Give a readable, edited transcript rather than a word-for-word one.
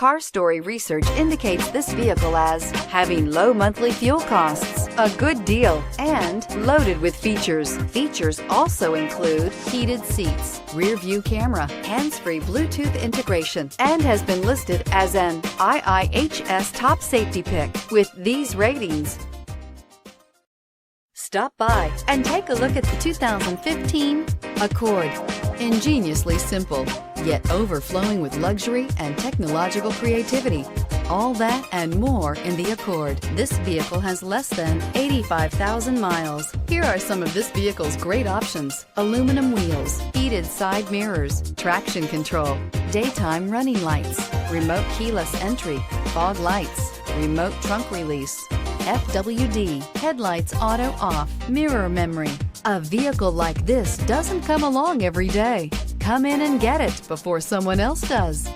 Car Story research indicates this vehicle as having low monthly fuel costs, a good deal, and loaded with features. Features also include heated seats, rear view camera, hands-free Bluetooth integration, and has been listed as an IIHS top safety pick with these ratings. Stop by and take a look at the 2015 Accord. Ingeniously simple, yet overflowing with luxury and technological creativity. All that and more in the Accord. This vehicle has less than 85,000 miles. Here are some of this vehicle's great options: aluminum wheels, heated side mirrors, traction control, daytime running lights, remote keyless entry, fog lights, remote trunk release, FWD, headlights auto off, mirror memory. A vehicle like this doesn't come along every day. Come in and get it before someone else does.